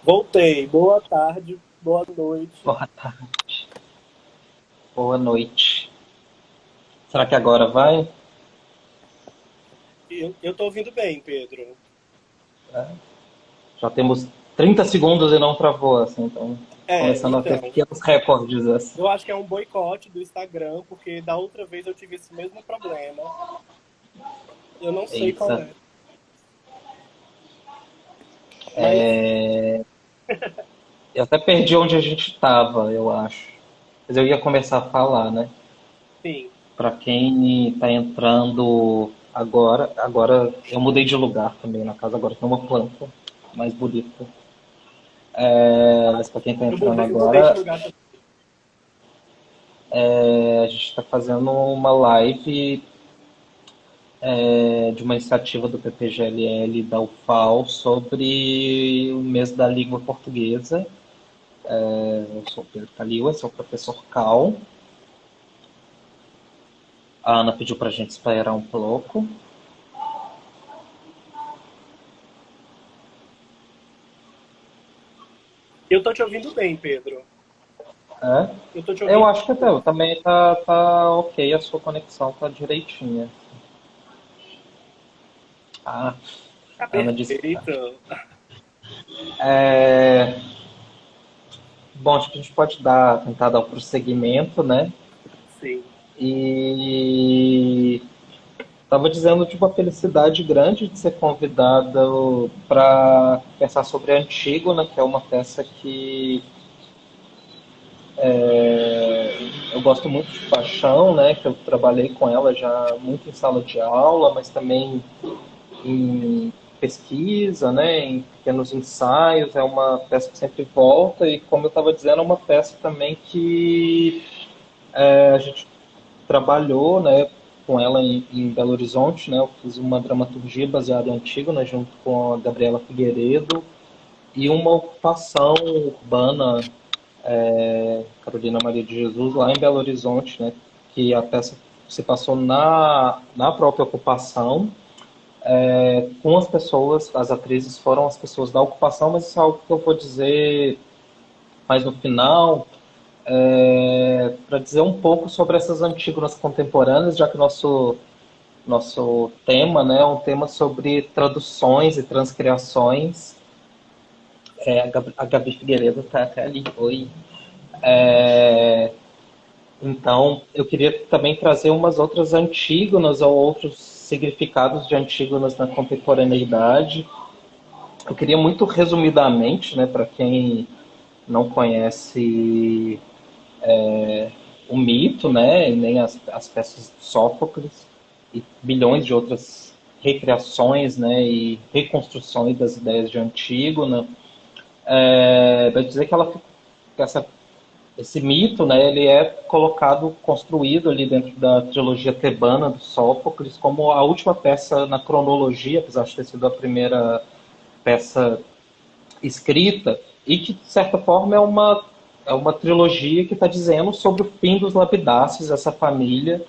Voltei. Boa tarde, boa noite. Boa tarde, boa noite. Será que agora vai? Eu tô ouvindo bem, Pedro. Já temos 30 segundos e não travou, assim, então começando a ter Então, pequenos recordes, assim. eu acho que é um boicote do Instagram, porque da outra vez eu tive esse mesmo problema. Eu não sei qual Eita. é. Mas, Eu até perdi onde a gente estava, eu acho. Mas eu ia começar a falar, né? sim. Para quem está entrando agora eu mudei de lugar também na casa, agora tem uma planta mais bonita. Mas para quem está entrando Eu mudei de agora, lugar também. a gente está fazendo uma live de uma iniciativa do PPGLL e da UFAL sobre o mês da língua portuguesa. Eu sou o Pedro Calil, esse é o professor Cal. A Ana pediu para a gente esperar um pouco. Eu tô te ouvindo bem, Pedro. É? Eu tô te Eu ouvindo acho que até, bem. também tá ok, a sua conexão tá direitinha. Ah, Tá a Ana disse que tá. perfeito. É, bom, acho que a gente pode tentar dar o prosseguimento, né? Sim. E estava dizendo de uma felicidade grande de ser convidada para pensar sobre Antígona, que é uma peça que eu gosto muito de paixão, né? Que eu trabalhei com ela já muito em sala de aula, mas também em pesquisa, né? Em pequenos ensaios. É uma peça que sempre volta e, como eu estava dizendo, é uma peça também que a gente trabalhou, né, com ela em Belo Horizonte, né, eu fiz uma dramaturgia baseada em Antígona junto com a Gabriela Figueiredo e uma ocupação urbana, Carolina Maria de Jesus, lá em Belo Horizonte, né, que a peça se passou na própria ocupação, com as pessoas, as atrizes foram as pessoas da ocupação, mas isso é algo que eu vou dizer mais no final, para dizer um pouco sobre essas Antígonas contemporâneas, já que nosso tema, né, é um tema sobre traduções e transcriações. A Gabi Figueiredo está até ali. Oi. É, então, eu queria também trazer umas outras Antígonas ou outros significados de Antígonas na contemporaneidade. Eu queria muito resumidamente, né, para quem não conhece o mito, né, e nem as peças de Sófocles e bilhões de outras recriações, né, e reconstruções das ideias de Antígona, vai dizer que essa, esse mito, né, ele é colocado, construído ali dentro da trilogia tebana do Sófocles como a última peça na cronologia, apesar de ter sido a primeira peça escrita, e que, de certa forma, é uma trilogia que está dizendo sobre o fim dos Lapidáceos, essa família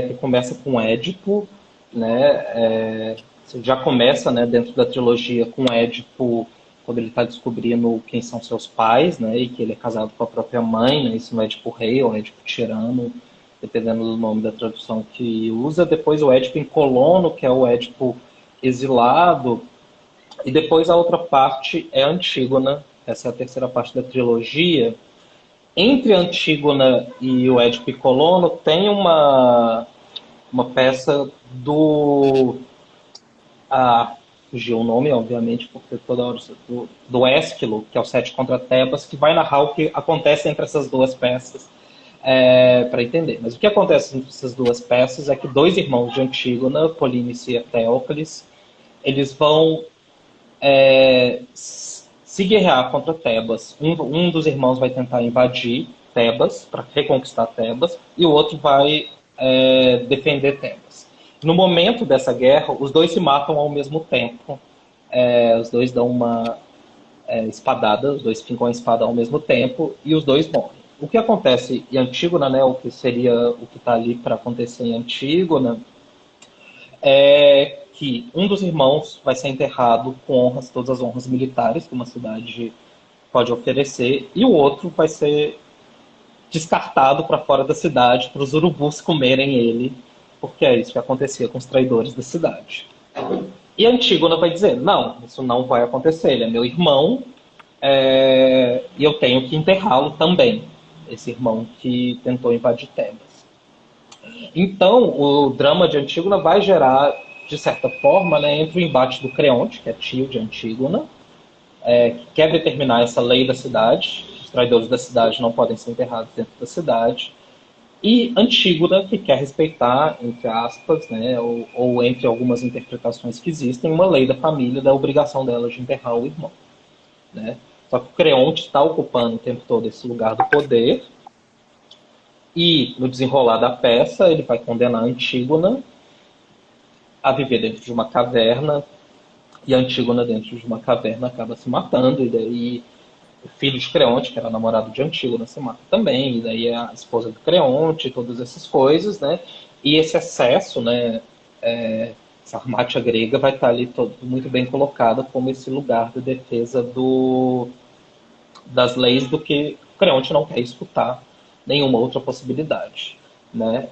que começa com Édipo, né? Já começa, né, dentro da trilogia com Édipo, quando ele está descobrindo quem são seus pais, né, e que ele é casado com a própria mãe, né, isso no Édipo Rei ou Édipo Tirano, dependendo do nome da tradução que usa. Depois o Édipo em Colono, que é o Édipo exilado, e depois a outra parte é Antígona, essa é a terceira parte da trilogia. Entre Antígona e o Édipo e Colono tem uma peça do. Fugiu o nome, obviamente, porque toda hora. Do Ésquilo, que é o Sete contra Tebas, que vai narrar o que acontece entre essas duas peças, para entender. Mas o que acontece entre essas duas peças é que dois irmãos de Antígona, Polínice e Eteócles, eles vão se guerrear contra Tebas. Um dos irmãos vai tentar invadir Tebas, para reconquistar Tebas, e o outro vai defender Tebas. No momento dessa guerra, os dois se matam ao mesmo tempo. Os dois dão uma espadada, os dois fincam a espada ao mesmo tempo, e os dois morrem. O que acontece em Antígona, né, o que seria o que está ali para acontecer em Antígona, que um dos irmãos vai ser enterrado com honras, todas as honras militares que uma cidade pode oferecer, e o outro vai ser descartado para fora da cidade, para os urubus comerem ele, porque é isso que acontecia com os traidores da cidade. E Antígona vai dizer, não, isso não vai acontecer, ele é meu irmão, e eu tenho que enterrá-lo também, esse irmão que tentou invadir Tebas. Então, o drama de Antígona vai gerar, de certa forma, né, entre o embate do Creonte, que é tio de Antígona, que quer determinar essa lei da cidade, os traidores da cidade não podem ser enterrados dentro da cidade, e Antígona, que quer respeitar, entre aspas, né, ou entre algumas interpretações que existem, uma lei da família da obrigação dela de enterrar o irmão. Né? Só que o Creonte está ocupando o tempo todo esse lugar do poder, e no desenrolar da peça ele vai condenar Antígona a viver dentro de uma caverna, e Antígona dentro de uma caverna acaba se matando, e daí o filho de Creonte, que era namorado de Antígona, se mata também, e daí a esposa do Creonte, todas essas coisas, né? E esse excesso, né, essa armátia grega vai estar ali muito bem colocada como esse lugar de defesa das leis do que Creonte não quer escutar nenhuma outra possibilidade. Né?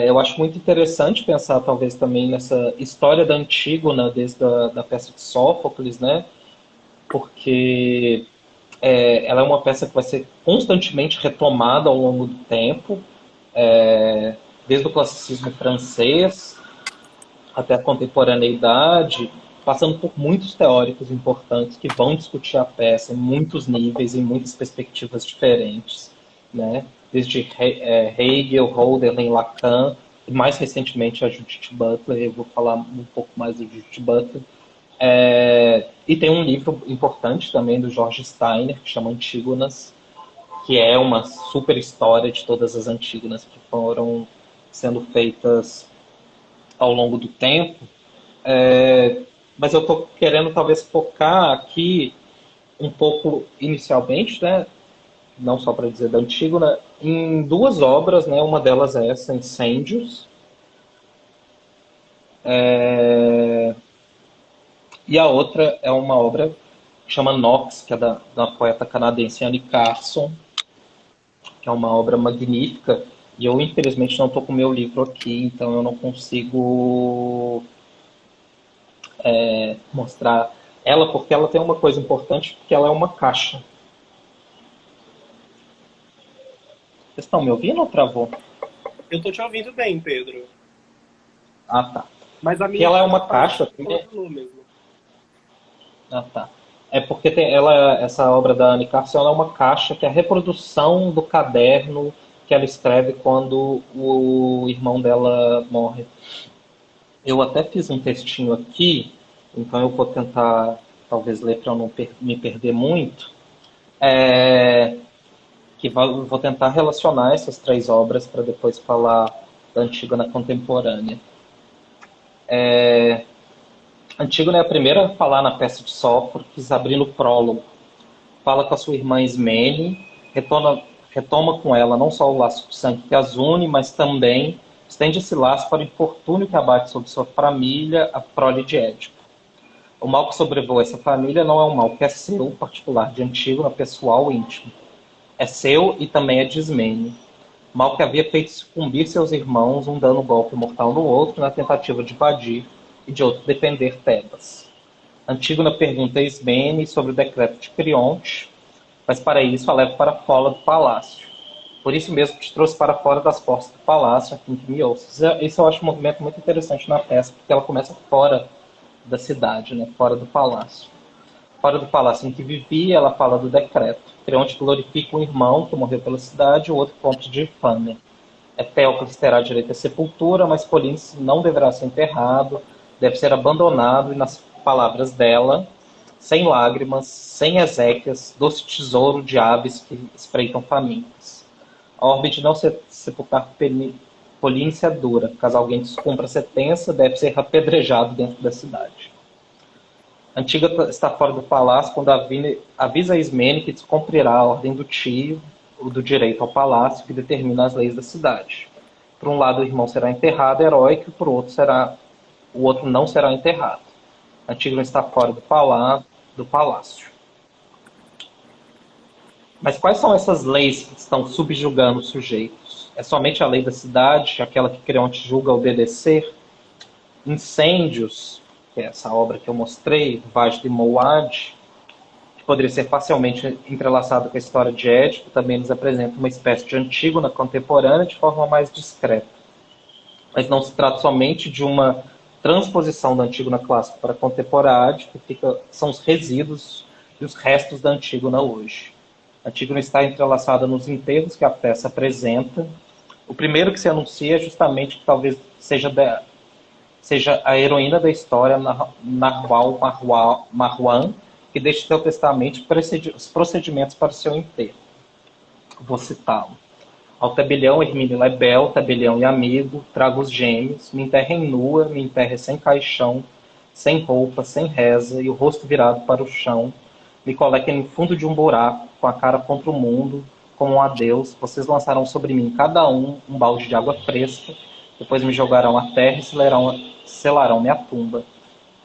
Eu acho muito interessante pensar, talvez, também nessa história da Antígona, desde da peça de Sófocles, né? Porque ela é uma peça que vai ser constantemente retomada ao longo do tempo, desde o classicismo francês até a contemporaneidade, passando por muitos teóricos importantes que vão discutir a peça em muitos níveis, em muitas perspectivas diferentes, né? Desde Hegel, Hölderlin, Lacan, e mais recentemente a Judith Butler. Eu vou falar um pouco mais da Judith Butler. E tem um livro importante também do George Steiner, que chama Antígonas, que é uma super história de todas as Antígonas que foram sendo feitas ao longo do tempo. Mas eu estou querendo talvez focar aqui um pouco inicialmente, né, não só para dizer da Antígona, em duas obras, né, uma delas é essa, Incêndios, e a outra é uma obra que chama Nox, que é da poeta canadense Anne Carson, que é uma obra magnífica, e eu infelizmente não estou com o meu livro aqui, então eu não consigo mostrar ela, porque ela tem uma coisa importante, porque ela é uma caixa. Vocês estão me ouvindo ou travou? Eu tô te ouvindo bem, Pedro. Ah, tá. Mas a Que minha ela é uma caixa. mesmo. Ah, tá. É porque essa obra da Anne Carson é uma caixa que é a reprodução do caderno que ela escreve quando o irmão dela morre. Eu até fiz um textinho aqui, então eu vou tentar talvez ler para eu não me perder muito. Que vou tentar relacionar essas três obras para depois falar da Antígona contemporânea. Antígona é a primeira a falar na peça de Sófocles, abrindo o prólogo. Fala com a sua irmã Ismene, retoma com ela não só o laço de sangue que as une, mas também estende esse laço para o infortúnio que abate sobre sua família, a prole de Édipo. O mal que sobrevoa essa família não é um mal que é seu, particular de Antígona, pessoal, íntimo. É seu e também é de Ismene. Mal que havia feito sucumbir seus irmãos, um dando golpe mortal no outro, na tentativa de invadir e de outro defender Tebas. Antígona pergunta a Ismene sobre o decreto de Creonte, mas para isso a leva para fora do palácio. Por isso mesmo te trouxe para fora das portas do palácio, a fim que me ouças. Esse eu acho um movimento muito interessante na peça, porque ela começa fora da cidade, né? Fora do palácio. Fora do palácio em que vivia, ela fala do decreto. Creonte glorifica um irmão que morreu pela cidade, o outro ponto de infâmia. Etéocles terá direito à sepultura, mas Polínice não deverá ser enterrado, deve ser abandonado, e nas palavras dela, sem lágrimas, sem Ezequias, doce tesouro de aves que espreitam famintas. A ordem de não sepultar Polínice é dura. Caso alguém descumpra a sentença, deve ser apedrejado dentro da cidade. Antígona está fora do palácio quando avisa a Ismene que descumprirá a ordem do tio, o do direito ao palácio, que determina as leis da cidade. Por um lado, o irmão será enterrado heróico, e por outro, será o outro não será enterrado. Antígona está fora do palácio. Mas quais são essas leis que estão subjugando os sujeitos? É somente a lei da cidade, aquela que Creonte julga obedecer? Incêndios, que é essa obra que eu mostrei, Vaz de Mouad, que poderia ser facilmente entrelaçado com a história de Édipo, também nos apresenta uma espécie de Antígona contemporânea de forma mais discreta. Mas não se trata somente de uma transposição da Antígona clássica para a contemporânea, que são os resíduos e os restos da Antígona hoje. A Antígona está entrelaçada nos enterros que a peça apresenta. O primeiro que se anuncia é justamente que talvez seja a heroína da história, Narwal Marwan, que deixa seu testamento os procedimentos para o seu enterro. Vou citá-lo. Ao tabelião Hermínio Lebel, tabelião e amigo, trago os gêmeos, me enterrem nua, me enterre sem caixão, sem roupa, sem reza, e o rosto virado para o chão, me coloquem no fundo de um buraco, com a cara contra o mundo, como um adeus, vocês lançarão sobre mim, cada um balde de água fresca, depois me jogarão à terra e selarão minha tumba.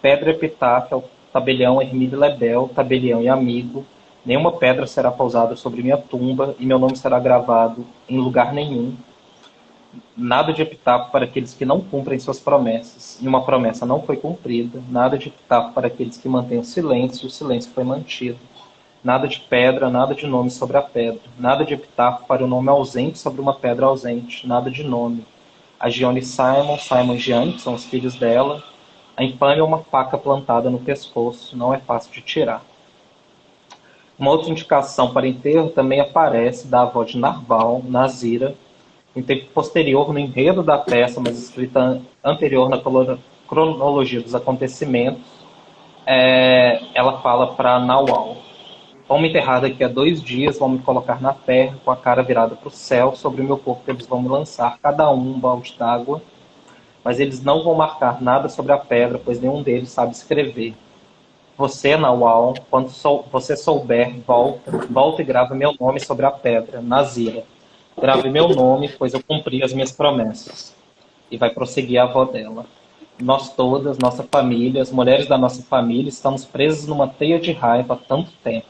Pedra epitáfio ao tabelião Hermínio Lebel, tabelião e amigo, nenhuma pedra será pousada sobre minha tumba, e meu nome será gravado em lugar nenhum. Nada de epitáfio para aqueles que não cumprem suas promessas, e uma promessa não foi cumprida. Nada de epitáfio para aqueles que mantêm o silêncio, e o silêncio foi mantido. Nada de pedra, nada de nome sobre a pedra. Nada de epitáfio para o nome ausente sobre uma pedra ausente. Nada de nome. A Gione e Simon e Giane, que são os filhos dela. A infâmia é uma faca plantada no pescoço, não é fácil de tirar. Uma outra indicação para enterro também aparece da avó de Narval, Nazira, em tempo posterior no enredo da peça, mas escrita anterior na cronologia dos acontecimentos. Ela fala para Naual: vão me enterrar daqui a 2 dias, vão me colocar na terra, com a cara virada para o céu, sobre o meu corpo eles vão me lançar, cada um balde d'água, mas eles não vão marcar nada sobre a pedra, pois nenhum deles sabe escrever. Você, Naual, quando você souber, volta e grava meu nome sobre a pedra, Nazira. Grave meu nome, pois eu cumpri as minhas promessas. E vai prosseguir a avó dela. Nós todas, nossa família, as mulheres da nossa família, estamos presas numa teia de raiva há tanto tempo.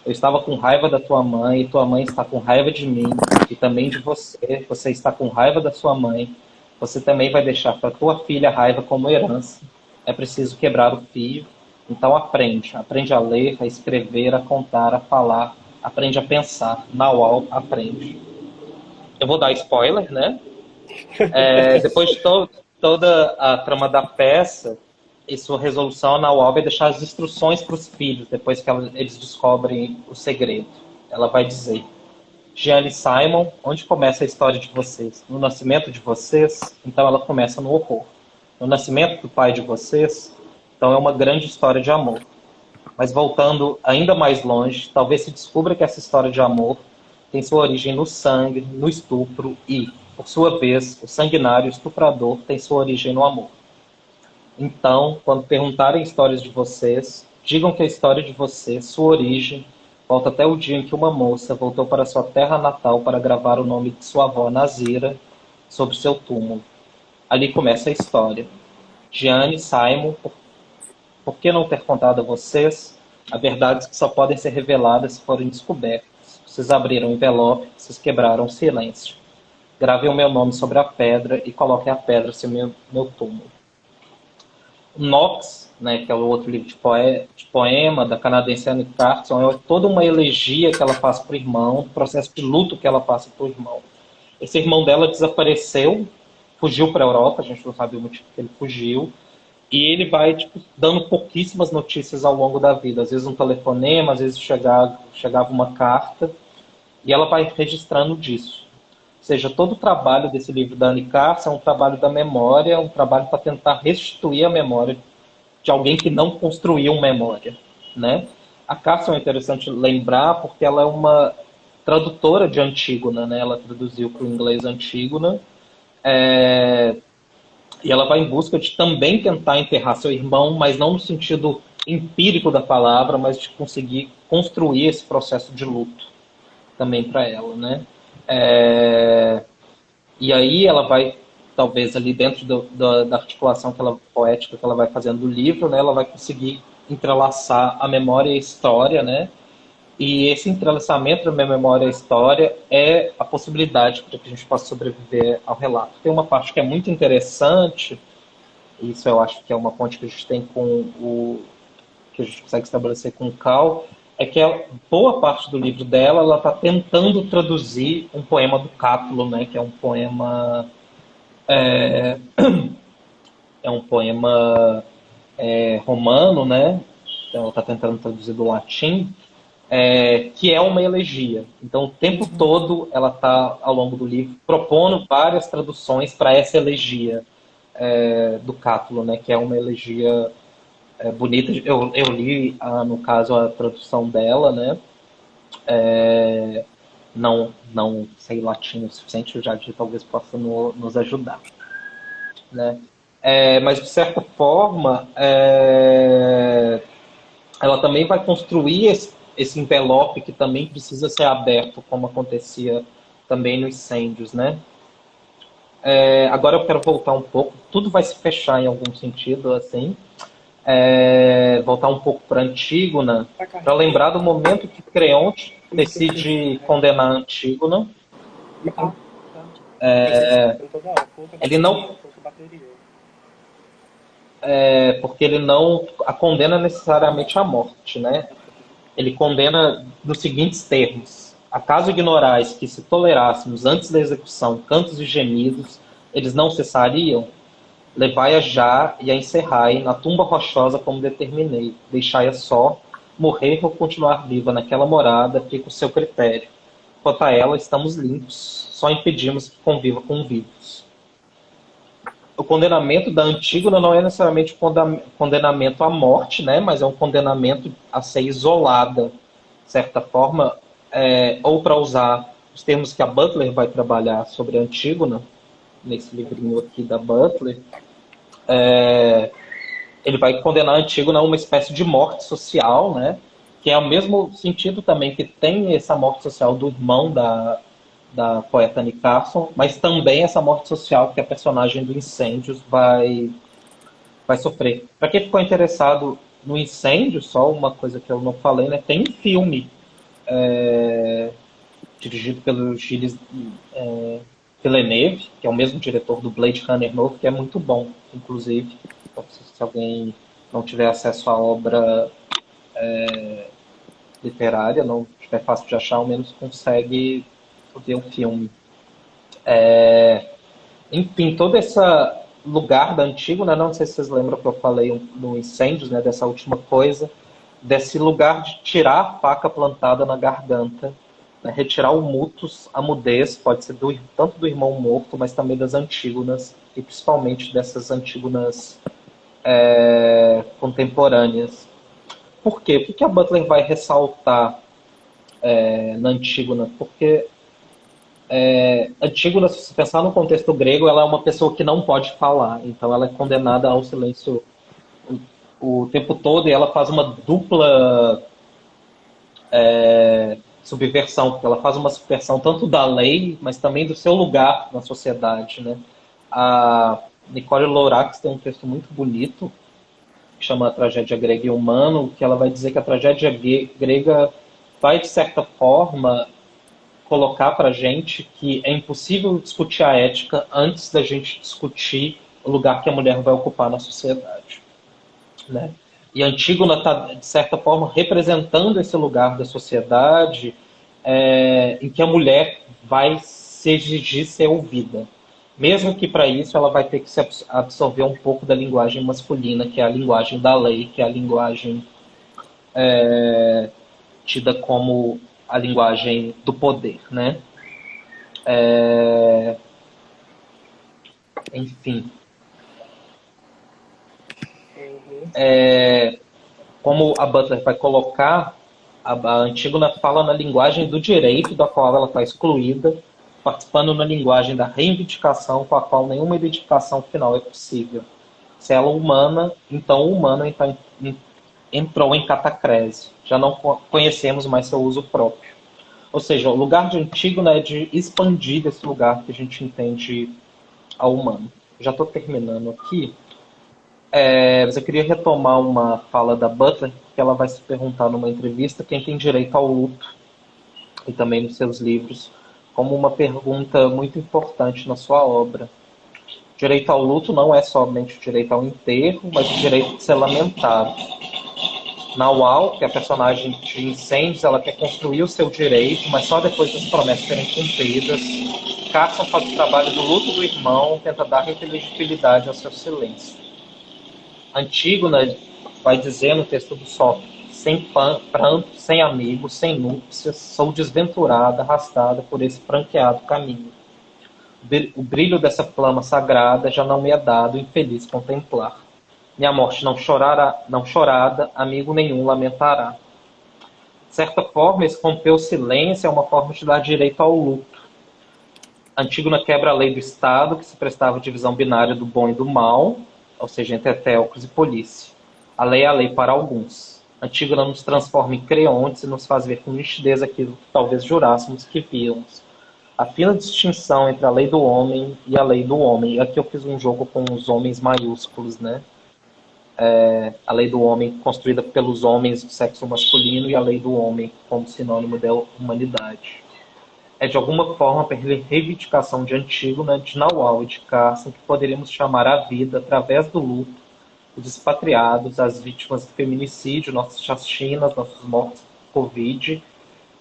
Eu estava com raiva da tua mãe, e tua mãe está com raiva de mim, e também de você. Você está com raiva da sua mãe. Você também vai deixar para tua filha a raiva como herança. É preciso quebrar o fio. Então aprende a ler, a escrever, a contar, a falar, aprende a pensar. Naual aprende. Eu vou dar spoiler, né? Depois de toda a trama da peça e sua resolução, Naual vai deixar as instruções para os filhos, depois que eles descobrem o segredo. Ela vai dizer: Giane e Simon, onde começa a história de vocês? No nascimento de vocês? Então ela começa no horror. No nascimento do pai de vocês? Então é uma grande história de amor. Mas voltando ainda mais longe, talvez se descubra que essa história de amor tem sua origem no sangue, no estupro e, por sua vez, o sanguinário estuprador tem sua origem no amor. Então, quando perguntarem histórias de vocês, digam que a história de vocês, sua origem, volta até o dia em que uma moça voltou para sua terra natal para gravar o nome de sua avó Nazira sobre seu túmulo. Ali começa a história. Giane, Simon, por que não ter contado a vocês a verdades que só podem ser reveladas se forem descobertas? Vocês abriram o envelope, vocês quebraram o silêncio. Gravem o meu nome sobre a pedra e coloquem a pedra sobre meu túmulo. Knox, né, que é o outro livro de poema da canadense Anne Carson, é toda uma elegia que ela faz para o irmão, o processo de luto que ela passa para o irmão. Esse irmão dela desapareceu, fugiu para a Europa, a gente não sabe o motivo que ele fugiu, e ele vai dando pouquíssimas notícias ao longo da vida. Às vezes um telefonema, às vezes chegava uma carta, e ela vai registrando disso. Ou seja, todo o trabalho desse livro da Anne Carson é um trabalho da memória, um trabalho para tentar restituir a memória de alguém que não construiu memória, né? A Carson é interessante lembrar porque ela é uma tradutora de Antígona, né? Ela traduziu para o inglês Antígona, e ela vai em busca de também tentar enterrar seu irmão, mas não no sentido empírico da palavra, mas de conseguir construir esse processo de luto também para ela, né? E aí ela vai talvez ali dentro da articulação poética que ela vai fazendo do livro, né, ela vai conseguir entrelaçar a memória e a história, né? E esse entrelaçamento da minha memória e a história é a possibilidade para que a gente possa sobreviver ao relato. Tem uma parte que é muito interessante, isso eu acho que é uma ponte que a gente tem que a gente consegue estabelecer com o Cal, é que boa parte do livro dela, ela está tentando traduzir um poema do Cátulo, né, que é um poema romano, né? Então, ela está tentando traduzir do latim, que é uma elegia. Então, o tempo todo, ela está, ao longo do livro, propondo várias traduções para essa elegia do Cátulo, né? Que é uma elegia bonita. Eu li, no caso, a tradução dela, né? Não sei latim o suficiente, o Jadir talvez possa nos ajudar, né? Mas, de certa forma, ela também vai construir esse envelope que também precisa ser aberto, como acontecia também nos incêndios, né? Agora eu quero voltar um pouco, tudo vai se fechar em algum sentido, assim. Voltar um pouco para Antígona, para lembrar do momento que Creonte decide condenar Antígona. Ele não... porque ele não a condena necessariamente à morte, né? Ele condena nos seguintes termos: acaso ignorais que, se tolerássemos antes da execução cantos e gemidos, eles não cessariam? Levai-a já e a encerrai na tumba rochosa como determinei. Deixai-a só, morrer ou continuar viva naquela morada, fica o seu critério. Quanto a ela, estamos limpos, só impedimos que conviva com vivos. O condenamento da Antígona não é necessariamente um condenamento à morte, né? Mas é um condenamento a ser isolada, de certa forma, ou para usar os termos que a Butler vai trabalhar sobre a Antígona, nesse livrinho aqui da Butler, ele vai condenar a Antígona a uma espécie de morte social, né? Que é o mesmo sentido também que tem essa morte social do irmão da poeta Annie Carson, mas também essa morte social que a personagem do Incêndios vai sofrer. Para quem ficou interessado no Incêndio, só uma coisa que eu não falei, né? Tem um filme dirigido pelo Gilles Villeneuve, que é o mesmo diretor do Blade Runner novo, que é muito bom, inclusive. Então, se alguém não tiver acesso à obra literária, não tiver fácil de achar, ao menos consegue ver o filme. Enfim, todo esse lugar da Antígona, não sei se vocês lembram que eu falei no Incêndios, né, dessa última coisa, desse lugar de tirar a faca plantada na garganta, né, retirar o mutus, a mudez, pode ser tanto do irmão morto, mas também das Antígonas, e principalmente dessas Antígonas contemporâneas. Por quê? O que a Butler vai ressaltar na Antígona? Porque Antígona, se você pensar no contexto grego, ela é uma pessoa que não pode falar, então ela é condenada ao silêncio o tempo todo, e ela faz uma dupla subversão, porque ela faz uma subversão tanto da lei, mas também do seu lugar na sociedade, né? A Nicole Lourax tem um texto muito bonito que chama A Tragédia Grega e Humano, que ela vai dizer que a tragédia grega vai, de certa forma, colocar para a gente que é impossível discutir a ética antes da gente discutir o lugar que a mulher vai ocupar na sociedade, né? E Antígona está, de certa forma, representando esse lugar da sociedade em que a mulher vai se exigir ser ouvida. Mesmo que para isso ela vai ter que se absorver um pouco da linguagem masculina, que é a linguagem da lei, que é a linguagem tida como a linguagem do poder, né? Enfim. Como a Butler vai colocar, a Antígona fala na linguagem do direito, da qual ela está excluída, participando na linguagem da reivindicação, com a qual nenhuma identificação final é possível. Se ela é humana, então o humano entrou em catacrese. Já não conhecemos mais seu uso próprio. Ou seja, o lugar de Antígona é de expandir esse lugar que a gente entende ao humano. Já estou terminando aqui, mas eu queria retomar uma fala da Butler, que ela vai se perguntar numa entrevista quem tem direito ao luto, e também nos seus livros, como uma pergunta muito importante na sua obra. Direito ao luto não é somente o direito ao enterro, mas o direito de ser lamentado. Nawal, que é a personagem de Incêndios, ela quer construir o seu direito, mas só depois das promessas serem cumpridas. Carson faz o trabalho do luto do irmão, tenta dar inteligibilidade ao seu silêncio. Antígona vai dizer no texto do Sófocles: sem pranto, sem amigos, sem núpcias, sou desventurada, arrastada por esse franqueado caminho. O brilho dessa flama sagrada já não me é dado, infeliz, contemplar. Minha morte não chorará, não chorada, amigo nenhum lamentará. De certa forma, esse romper o silêncio é uma forma de dar direito ao luto. Antígona quebra a lei do Estado, que se prestava à divisão binária do bom e do mal, ou seja, entre Etéocles e Polícia. A lei é a lei para alguns. Antígona nos transforma em creontes e nos faz ver com nitidez aquilo que talvez jurássemos que víamos. A fina distinção entre a lei do homem e a lei do homem. Aqui eu fiz um jogo com os homens maiúsculos, né? A lei do homem construída pelos homens do sexo masculino e a lei do homem como sinônimo da humanidade. É de alguma forma pela reivindicação de Antígona, de Naual e de Carson que poderíamos chamar a vida, através do luto, os expatriados, as vítimas do feminicídio, nossas chacinas, nossos mortos por Covid,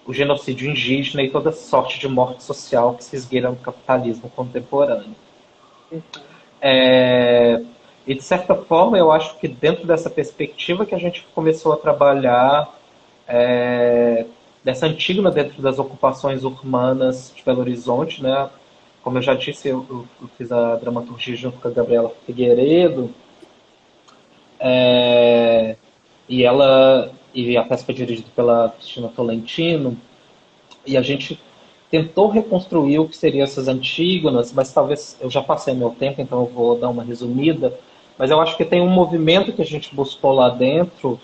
o genocídio indígena e toda sorte de morte social que se esgueira no capitalismo contemporâneo. E, de certa forma, eu acho que dentro dessa perspectiva que a gente começou a trabalhar dessa Antígona dentro das ocupações urbanas de Belo Horizonte, né? Como eu já disse, eu fiz a dramaturgia junto com a Gabriela Figueiredo, e a peça foi dirigida pela Cristina Tolentino, e a gente tentou reconstruir o que seriam essas Antígonas, mas talvez eu já passei meu tempo, então eu vou dar uma resumida. Mas eu acho que tem um movimento que a gente buscou lá dentro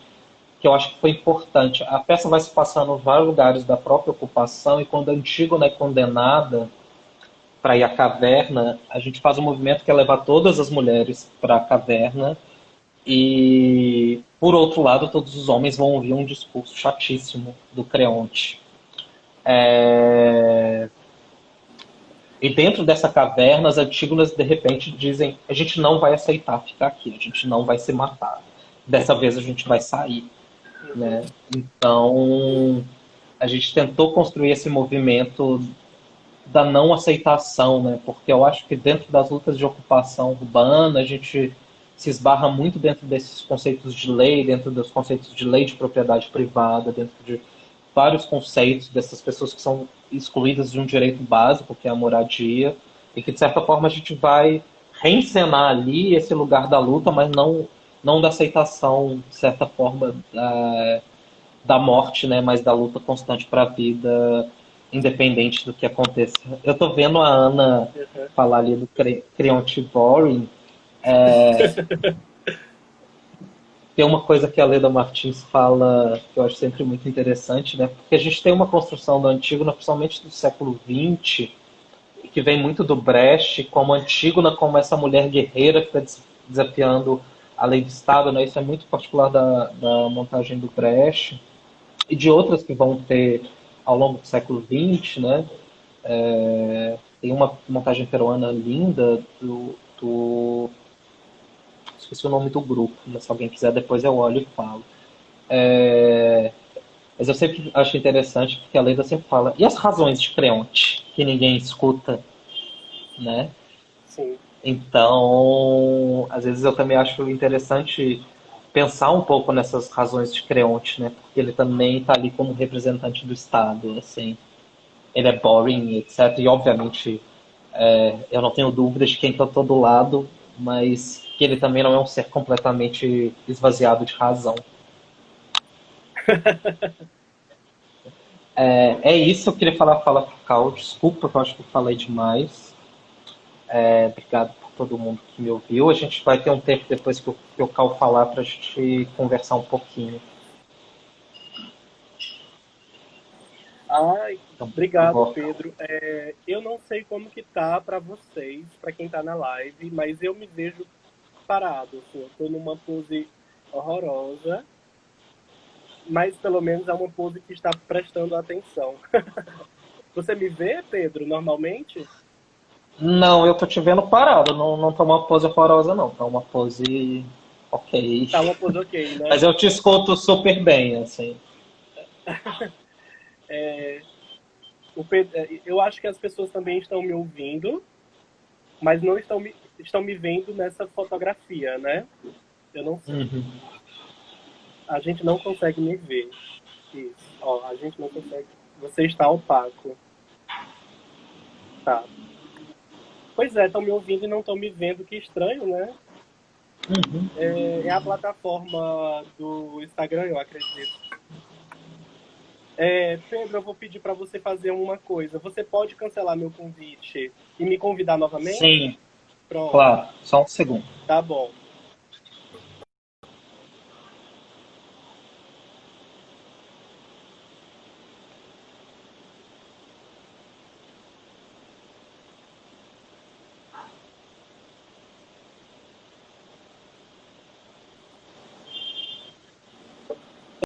que eu acho que foi importante. A peça vai se passando em vários lugares da própria ocupação, e quando a Antígona é condenada para ir à caverna, a gente faz um movimento que é levar todas as mulheres para a caverna, e, por outro lado, todos os homens vão ouvir um discurso chatíssimo do Creonte. E dentro dessa caverna, as Antígonas, de repente, dizem: a gente não vai aceitar ficar aqui, a gente não vai se matar. Dessa vez a gente vai sair. Né? Então, a gente tentou construir esse movimento da não aceitação, né? Porque eu acho que dentro das lutas de ocupação urbana, a gente se esbarra muito dentro desses conceitos de lei, dentro dos conceitos de lei de propriedade privada, dentro de vários conceitos dessas pessoas que são excluídas de um direito básico, que é a moradia, e que, de certa forma, a gente vai reencenar ali esse lugar da luta, mas não da aceitação, de certa forma, da morte, né, mas da luta constante para a vida, independente do que aconteça. Eu tô vendo a Ana falar ali do Creonte Boring. Tem uma coisa que a Leda Martins fala que eu acho sempre muito interessante, né? Porque a gente tem uma construção do Antígona, principalmente do século XX, que vem muito do Brecht, como Antígona, como essa mulher guerreira que está desafiando a lei do Estado, né? Isso é muito particular da montagem do Brecht e de outras que vão ter ao longo do século XX, né? Tem uma montagem peruana linda esqueci o nome do grupo, mas se alguém quiser depois eu olho e falo. Mas eu sempre acho interessante porque a Leda sempre fala: e as razões de Creonte, que ninguém escuta, né? Sim. Então, às vezes eu também acho interessante pensar um pouco nessas razões de Creonte, né? Porque ele também está ali como representante do Estado, assim. Ele é boring, etc. E, obviamente, eu não tenho dúvidas de quem está todo lado, mas que ele também não é um ser completamente esvaziado de razão. É isso, eu queria falar, fala Cal. Desculpa, que eu acho que eu falei demais. Obrigado por todo mundo que me ouviu. A gente vai ter um tempo depois que o Cal falar para a gente conversar um pouquinho. Ai, Então, eu obrigado, vou. Pedro. Eu não sei como que tá para vocês, para quem tá na live, mas eu me vejo parado, assim, eu tô numa pose horrorosa, mas pelo menos é uma pose que está prestando atenção. Você me vê, Pedro, normalmente? Não, eu tô te vendo parado, não, não tá uma pose horrorosa, não. Tá uma pose ok. Tá uma pose ok, Mas né? eu te escuto super bem, assim. Eu acho que as pessoas também estão me ouvindo, mas não estão me vendo nessa fotografia, né? Eu não sei. Uhum. A gente não consegue me ver. Isso. Ó, a gente não consegue. Você está opaco. Tá. Pois é, estão me ouvindo e não estão me vendo. Que estranho, né? Uhum. É a plataforma do Instagram, eu acredito. Pedro, eu vou pedir para você fazer uma coisa. Você pode cancelar meu convite e me convidar novamente? Sim, Pronto. claro. Só um segundo. Tá bom.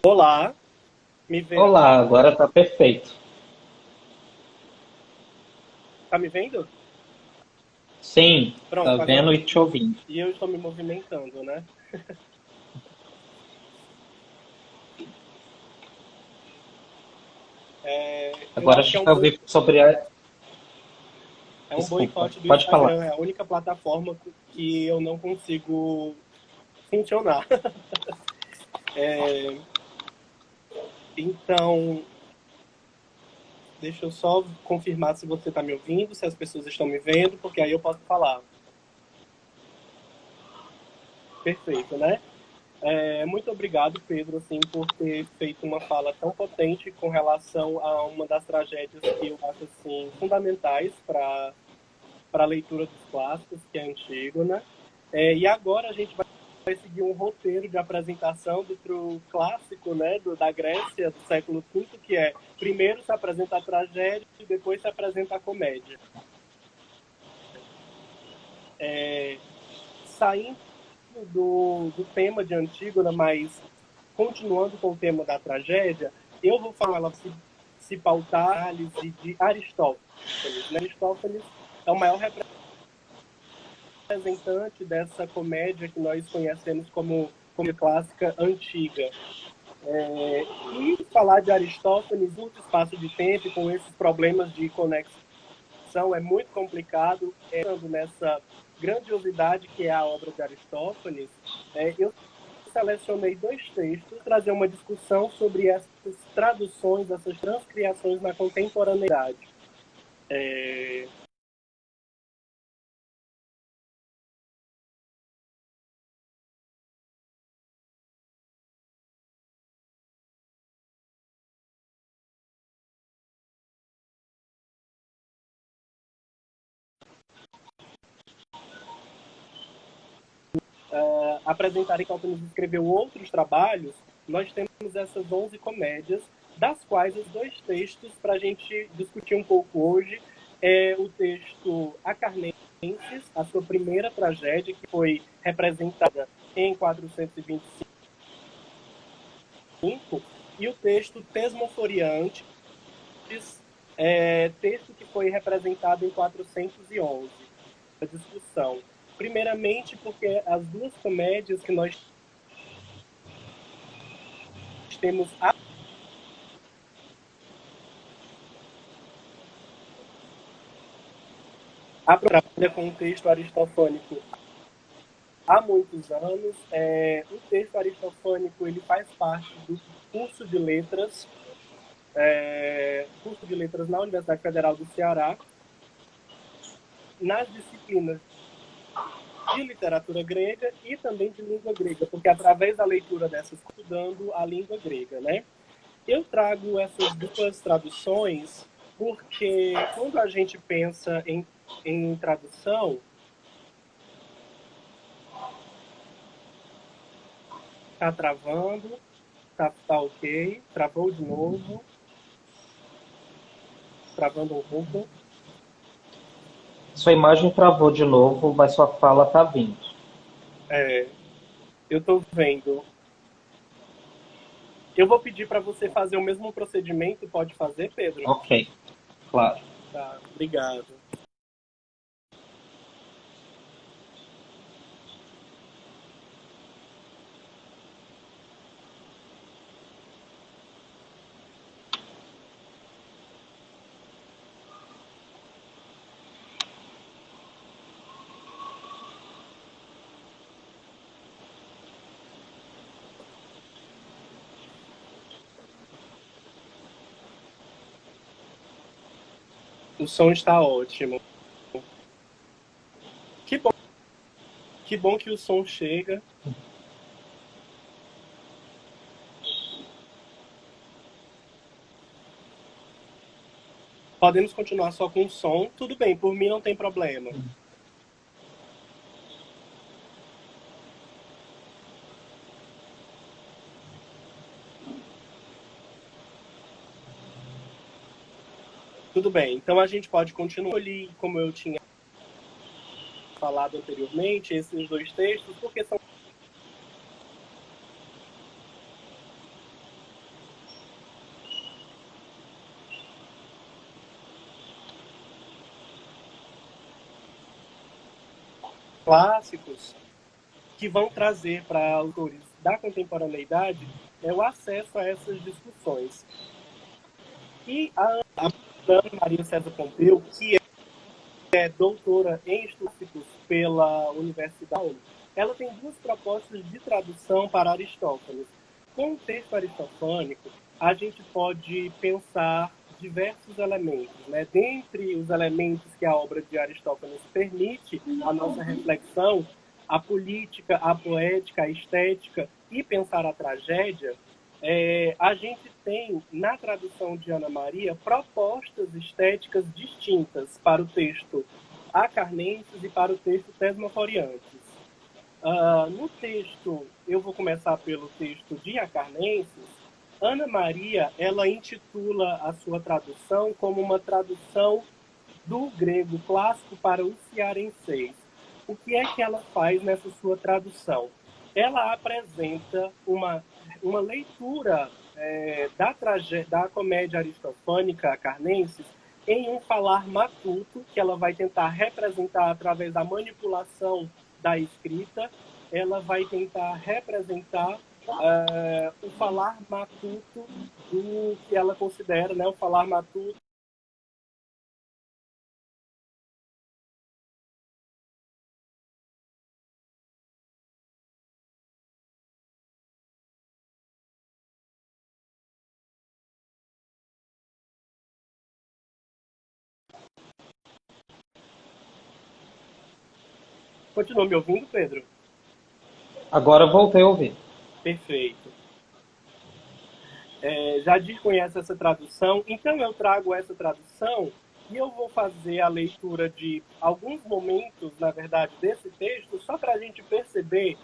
Olá. Me vê Olá, agora? agora tá perfeito. Tá me vendo? Sim, tá Pronto, agora. vendo e te ouvindo. E eu estou me movimentando, né? Eu Agora a acho que gente vai ouvir sobre a. é um Desculpa, boicote do pode falar. Instagram. É a única plataforma que eu não consigo funcionar. Então, deixa eu só confirmar se você está me ouvindo, se as pessoas estão me vendo, porque aí eu posso falar. Perfeito, né? Muito obrigado, Pedro, assim, por ter feito uma fala tão potente com relação a uma das tragédias que eu acho assim fundamentais para a leitura dos clássicos, que é Antígona. E agora a gente vai seguir um roteiro de apresentação do clássico, né, da Grécia do século V, que é primeiro se apresenta a tragédia e depois se apresenta a comédia. Saindo do tema de Antígona, mas continuando com o tema da tragédia, eu vou falar se pautar a análise de Aristófanes. Né? Aristófanes é o maior representante dessa comédia que nós conhecemos como clássica antiga. E falar de Aristófanes, curto espaço de tempo, com esses problemas de conexão, é muito complicado. Nessa grandiosidade que é a obra de Aristófanes, eu selecionei dois textos, trazer uma discussão sobre essas traduções, essas transcriações na contemporaneidade. Apresentar que Aristófanes escreveu outros trabalhos, nós temos essas 11 comédias, das quais os dois textos, para a gente discutir um pouco hoje, é o texto Acarnenses, a sua primeira tragédia, que foi representada em 425, e o texto Tesmoforiantes, texto que foi representado em 411. A discussão. Primeiramente, porque as duas comédias que nós temos a trabalha com o texto aristofânico há muitos anos. O texto aristofânico ele faz parte do curso de letras na Universidade Federal do Ceará, nas disciplinas de literatura grega e também de língua grega, porque através da leitura dessas, estudando a língua grega, né? Eu trago essas duas traduções porque quando a gente pensa em tradução, tá travando, tá ok, travou de novo. travando um pouco. Sua imagem travou de novo, mas sua fala tá vindo. Eu estou vendo. Eu vou pedir para você fazer o mesmo procedimento. Pode fazer, Pedro? Ok, claro. Tá, obrigado. O som está ótimo. Que bom que o som chega. Podemos continuar só com o som. Tudo bem, por mim não tem problema. Tudo bem, então a gente pode continuar ali, como eu tinha falado anteriormente, esses dois textos, porque são clássicos que vão trazer para autores da contemporaneidade o acesso a essas discussões. E a Ana Maria César Pompeu, que é doutora em estudos pela Universidade, ela tem duas propostas de tradução para Aristófanes. Com o texto aristofânico, a gente pode pensar diversos elementos, né? Dentre os elementos que a obra de Aristófanes permite a nossa reflexão, a política, a poética, a estética e pensar a tragédia, a gente tem, na tradução de Ana Maria, propostas estéticas distintas para o texto Acarnenses e para o texto Tesmaforiantes. No texto, eu vou começar pelo texto de Acarnenses. Ana Maria, ela intitula a sua tradução como uma tradução do grego clássico para o cearense. O que é que ela faz nessa sua tradução? Ela apresenta uma leitura da comédia aristofânica Acarnenses em um falar matuto, que ela vai tentar representar através da manipulação da escrita. Ela vai tentar representar o falar matuto do que ela considera, né, o falar matuto Continua me ouvindo, Pedro? Agora voltei a ouvir. Perfeito. Jadir conhece essa tradução, então eu trago essa tradução e eu vou fazer a leitura de alguns momentos, na verdade, desse texto, só para a gente perceber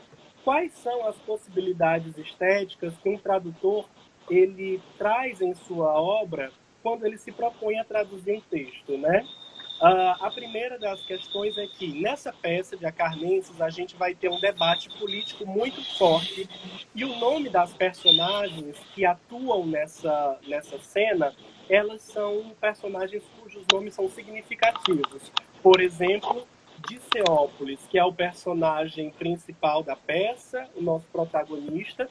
quais são as possibilidades estéticas que um tradutor ele traz em sua obra quando ele se propõe a traduzir um texto, né? A primeira das questões é que, nessa peça de Acarnenses, a gente vai ter um debate político muito forte e o nome das personagens que atuam nessa cena, elas são personagens cujos nomes são significativos. Por exemplo, Diceópolis, que é o personagem principal da peça, o nosso protagonista,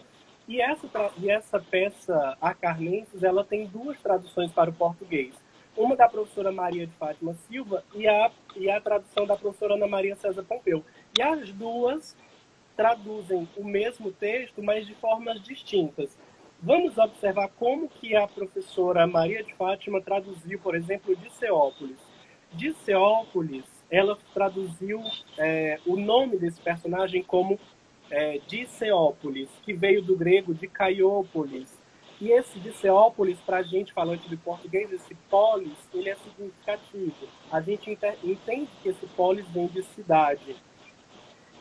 e essa peça Acarnenses, ela tem duas traduções para o português. Uma da professora Maria de Fátima Silva e a tradução da professora Ana Maria César Pompeu. E as duas traduzem o mesmo texto, mas de formas distintas. Vamos observar como que a professora Maria de Fátima traduziu, por exemplo, Diceópolis. Diceópolis, ela traduziu o nome desse personagem como Diceópolis, que veio do grego de Caiópolis. E esse Diceópolis, para a gente falante de português, esse polis, ele é significativo. A gente entende que esse polis vem de cidade.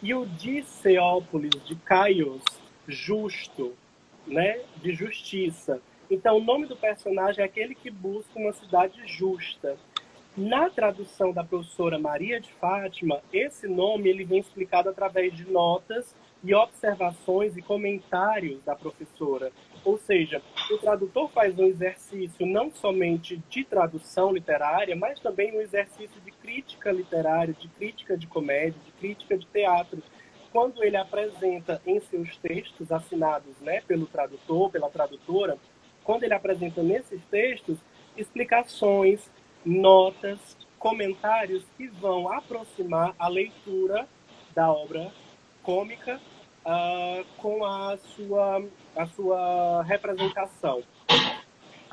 E o Diceópolis de Caios, justo, né, de justiça. Então, o nome do personagem é aquele que busca uma cidade justa. Na tradução da professora Maria de Fátima, esse nome ele vem explicado através de notas e observações e comentários da professora. Ou seja, o tradutor faz um exercício não somente de tradução literária, mas também um exercício de crítica literária, de crítica de comédia, de crítica de teatro. Quando ele apresenta em seus textos assinados, né, pelo tradutor, pela tradutora, quando ele apresenta nesses textos explicações, notas, comentários que vão aproximar a leitura da obra cômica com a sua representação.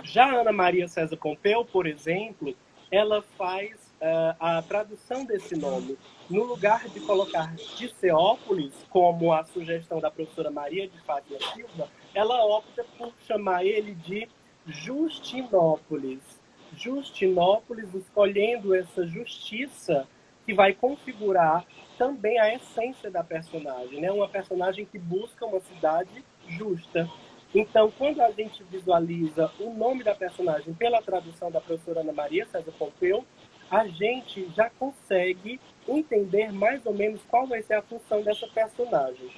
Já a Ana Maria César Pompeu, por exemplo, ela faz a tradução desse nome. No lugar de colocar Diceópolis, como a sugestão da professora Maria de Fátima Silva, ela opta por chamar ele de Justinópolis. Justinópolis, escolhendo essa justiça que vai configurar também a essência da personagem, né? Uma personagem que busca uma cidade justa. Então, quando a gente visualiza o nome da personagem pela tradução da professora Ana Maria César Pompeu, a gente já consegue entender mais ou menos qual vai ser a função dessa personagem.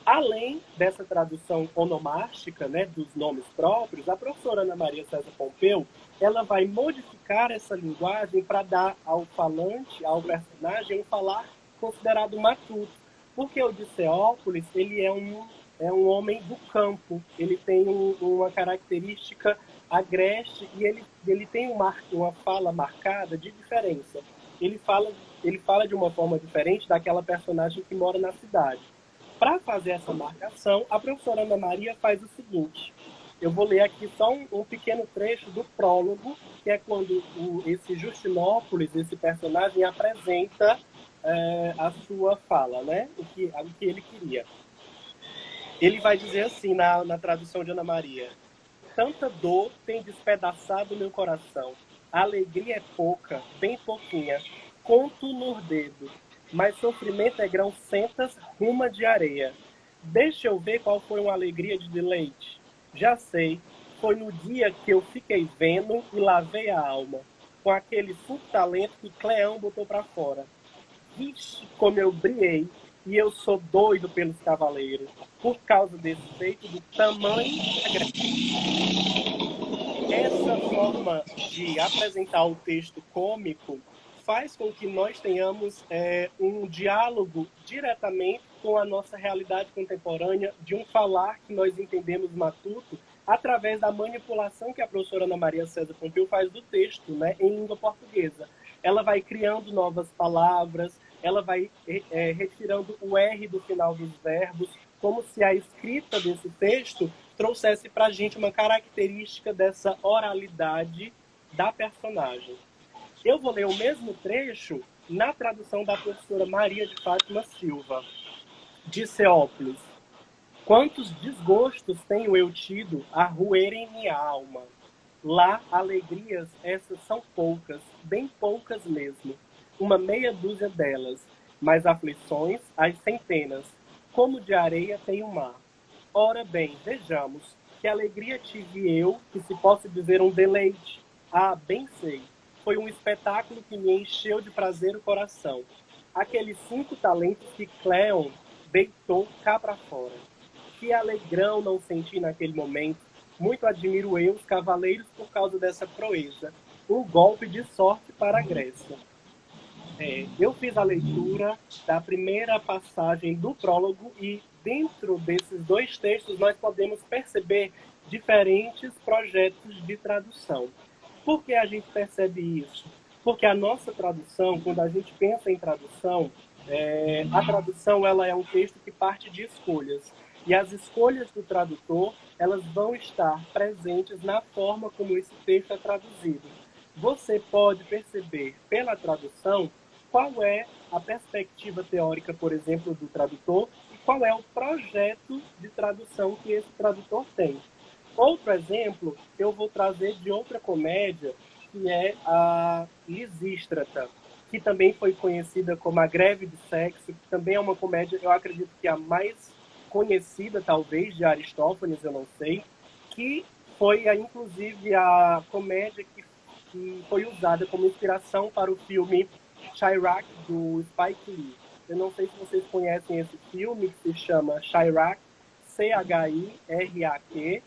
Além dessa tradução onomástica, né, dos nomes próprios, a professora Ana Maria César Pompeu, ela vai modificar essa linguagem para dar ao falante, ao personagem, um falar considerado matuto. Porque o Diceópolis, ele é um homem do campo, ele tem uma característica agreste e ele tem uma fala marcada de diferença. Ele fala de uma forma diferente daquela personagem que mora na cidade. Para fazer essa marcação, a professora Ana Maria faz o seguinte. Eu vou ler aqui só um pequeno trecho do prólogo, que é quando esse Justinópolis, esse personagem, apresenta a sua fala, né? O que ele queria. Ele vai dizer assim, na tradução de Ana Maria: tanta dor tem despedaçado meu coração. A alegria é pouca, bem pouquinha, conto no dedo. Mas sofrimento é grão centas, ruma de areia. Deixa eu ver qual foi uma alegria de deleite. Já sei, foi no dia que eu fiquei vendo e lavei a alma, com aquele 5 talentos que Cleão botou para fora. Vixe, como eu brilhei, e eu sou doido pelos cavaleiros, por causa desse feito do tamanho da essa forma de apresentar o texto cômico faz com que nós tenhamos um diálogo diretamente com a nossa realidade contemporânea, de um falar que nós entendemos matuto, através da manipulação que a professora Ana Maria César Pompeu faz do texto, né, em língua portuguesa. Ela vai criando novas palavras, ela vai retirando o R do final dos verbos, como se a escrita desse texto trouxesse para a gente uma característica dessa oralidade da personagem. Eu vou ler o mesmo trecho na tradução da professora Maria de Fátima Silva. Diceópolis: quantos desgostos tenho eu tido a roerem minha alma. Lá, alegrias, essas são poucas, bem poucas mesmo, uma meia dúzia delas, mas aflições, as centenas, como de areia tem o mar. Ora bem, vejamos, que alegria tive eu, que se possa dizer um deleite. Ah, bem sei, foi um espetáculo que me encheu de prazer o coração. Aqueles 5 talentos que Cleon deitou cá para fora. Que alegrão não senti naquele momento. Muito admiro eu os cavaleiros por causa dessa proeza. Um golpe de sorte para a Grécia. Eu fiz a leitura da primeira passagem do prólogo e dentro desses 2 textos nós podemos perceber diferentes projetos de tradução. Por que a gente percebe isso? Porque a nossa tradução, quando a gente pensa em tradução, a tradução ela é um texto que parte de escolhas. E as escolhas do tradutor, elas vão estar presentes na forma como esse texto é traduzido. Você pode perceber pela tradução qual é a perspectiva teórica, por exemplo, do tradutor e qual é o projeto de tradução que esse tradutor tem. Outro exemplo, eu vou trazer de outra comédia, que é a Lisístrata, que também foi conhecida como A Greve de Sexo, que também é uma comédia, eu acredito que a mais conhecida, talvez, de Aristófanes, eu não sei, que foi, inclusive, a comédia que foi usada como inspiração para o filme Chi-Raq, do Spike Lee. Eu não sei se vocês conhecem esse filme, que se chama Chi-Raq, Chirac.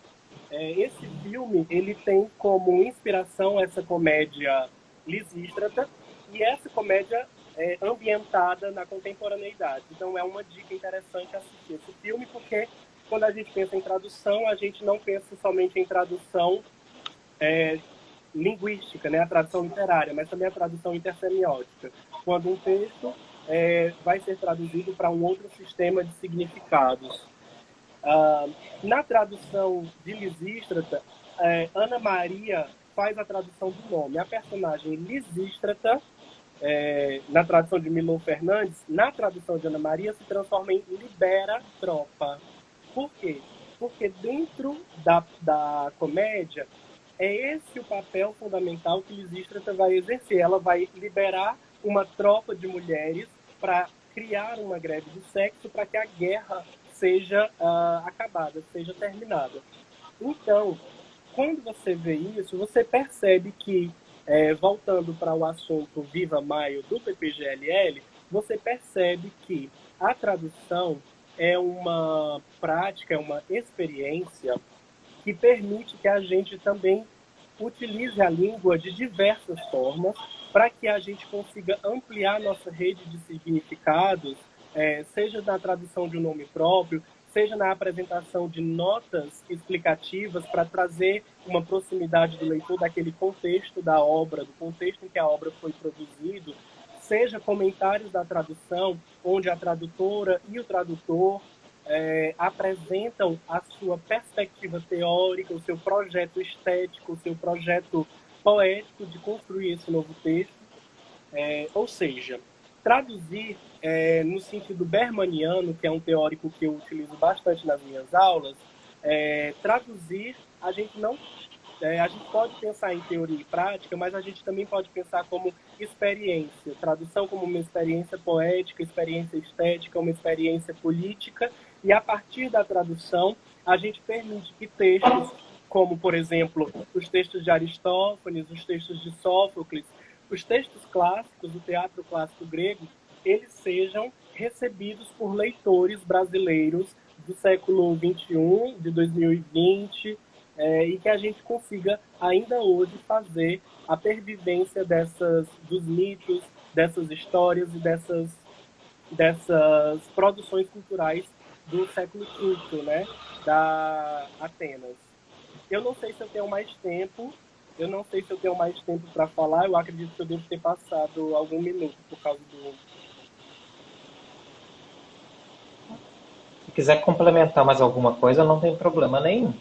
Esse filme ele tem como inspiração essa comédia Lisístrata, e essa comédia é ambientada na contemporaneidade. Então é uma dica interessante assistir esse filme, porque quando a gente pensa em tradução, a gente não pensa somente em tradução linguística, né, a tradução literária, mas também a tradução intersemiótica, quando um texto vai ser traduzido para um outro sistema de significados. Na tradução de Lisístrata, Ana Maria faz a tradução do nome. A personagem Lisístrata, na tradução de Milor Fernandes, na tradução de Ana Maria, se transforma em Libera Tropa. Por quê? Porque dentro da comédia, é esse o papel fundamental que Lisístrata vai exercer. Ela vai liberar uma tropa de mulheres para criar uma greve de sexo para que a guerra seja acabada, seja terminada. Então, quando você vê isso, você percebe que, voltando para o assunto Viva Maio do PPGLL, você percebe que a tradução é uma prática, é uma experiência que permite que a gente também utilize a língua de diversas formas para que a gente consiga ampliar nossa rede de significados, seja na tradução de um nome próprio, seja na apresentação de notas explicativas para trazer uma proximidade do leitor daquele contexto da obra, do contexto em que a obra foi produzida, seja comentários da tradução, onde a tradutora e o tradutor apresentam a sua perspectiva teórica, o seu projeto estético, o seu projeto poético de construir esse novo texto. Ou seja, traduzir no sentido bermaniano, que é um teórico que eu utilizo bastante nas minhas aulas, traduzir, a gente pode pensar em teoria e prática, mas a gente também pode pensar como experiência, tradução como uma experiência poética, experiência estética, uma experiência política, e a partir da tradução, a gente permite que textos, como, por exemplo, os textos de Aristófanes, os textos de Sófocles, os textos clássicos, do teatro clássico grego, eles sejam recebidos por leitores brasileiros do século XXI, de 2020, e que a gente consiga ainda hoje fazer a pervivência dos mitos, dessas histórias e dessas produções culturais do século V, né, da Atenas. Eu não sei se eu tenho mais tempo, para falar. Eu acredito que eu devo ter passado algum minuto por causa do... Se quiser complementar mais alguma coisa, não tem problema nenhum.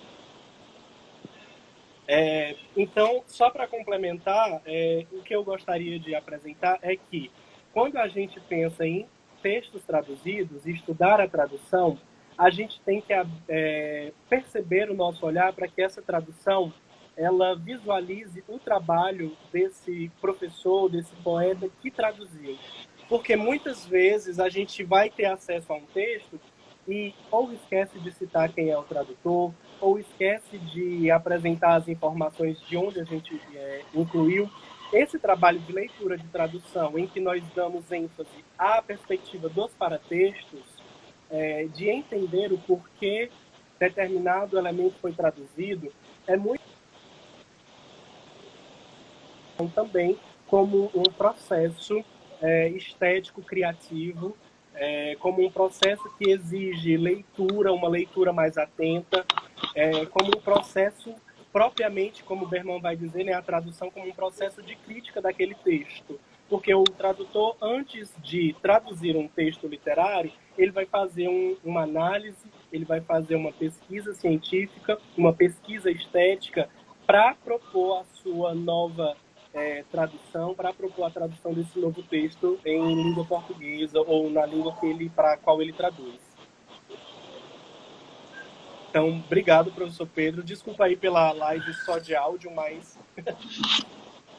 Então, só para complementar, o que eu gostaria de apresentar é que, quando a gente pensa em textos traduzidos e estudar a tradução, a gente tem que perceber o nosso olhar para que essa tradução ela visualize o trabalho desse professor, desse poeta que traduziu. Porque muitas vezes a gente vai ter acesso a um texto e ou esquece de citar quem é o tradutor, ou esquece de apresentar as informações de onde a gente incluiu. Esse trabalho de leitura de tradução, em que nós damos ênfase à perspectiva dos paratextos, de entender o porquê determinado elemento foi traduzido, é muito também como um processo estético, criativo, como um processo que exige leitura, uma leitura mais atenta, como um processo propriamente, como o Berman vai dizer, né, a tradução como um processo de crítica daquele texto. Porque o tradutor, antes de traduzir um texto literário, ele vai fazer uma análise, ele vai fazer uma pesquisa científica, uma pesquisa estética, para propor a sua nova tradução, para propor a tradução desse novo texto em língua portuguesa ou na língua para a qual ele traduz. Então, obrigado, professor Pedro. Desculpa aí pela live só de áudio, mas...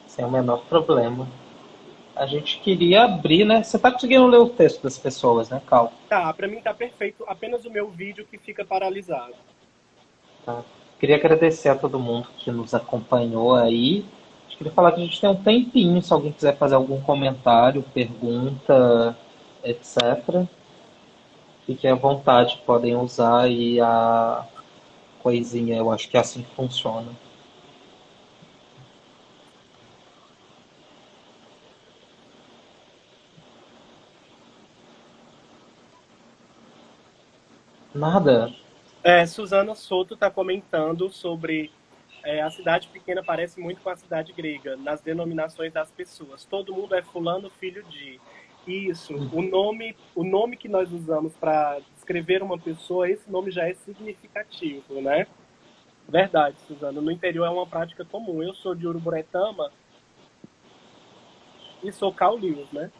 Sem o menor problema. A gente queria abrir, né? Você está conseguindo ler o texto das pessoas, né, Cal? Tá, para mim tá perfeito. Apenas o meu vídeo que fica paralisado. Tá. Queria agradecer a todo mundo que nos acompanhou aí. Queria falar que a gente tem um tempinho, se alguém quiser fazer algum comentário, pergunta, etc. Fiquem à vontade, podem usar aí a coisinha, eu acho que é assim que funciona. Nada. Suzana Soto está comentando sobre a cidade pequena parece muito com a cidade grega, nas denominações das pessoas. Todo mundo é fulano, filho de. Isso, o nome que nós usamos para descrever uma pessoa, esse nome já é significativo, né? Verdade, Suzana. No interior é uma prática comum. Eu sou de Uruburetama e sou caulius, né?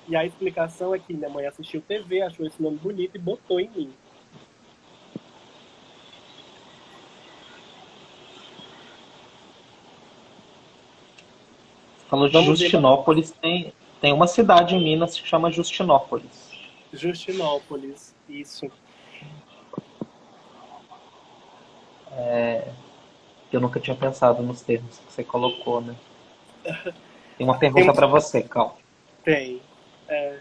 E a explicação é que minha mãe assistiu TV, achou esse nome bonito e botou em mim. Falou de Vamos embora. Justinópolis, tem uma cidade em Minas que chama Justinópolis. Justinópolis, isso. Eu nunca tinha pensado nos termos que você colocou, né? Tem uma Tem, pergunta para você, Cal. tem. É,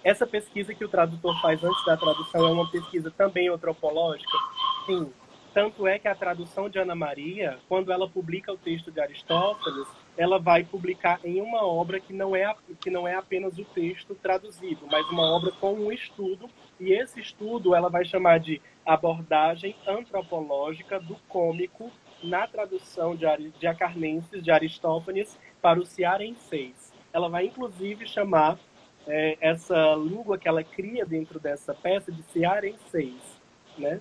essa pesquisa que o tradutor faz antes da tradução é uma pesquisa também antropológica? Sim. Tanto é que a tradução de Ana Maria, quando ela publica o texto de Aristófanes, ela vai publicar em uma obra que não é apenas o texto traduzido, mas uma obra com um estudo, e esse estudo ela vai chamar de abordagem antropológica do cômico na tradução de Acarnenses de Aristófanes para o cearenseis. Ela vai inclusive chamar essa língua que ela cria dentro dessa peça de cearenseis, né?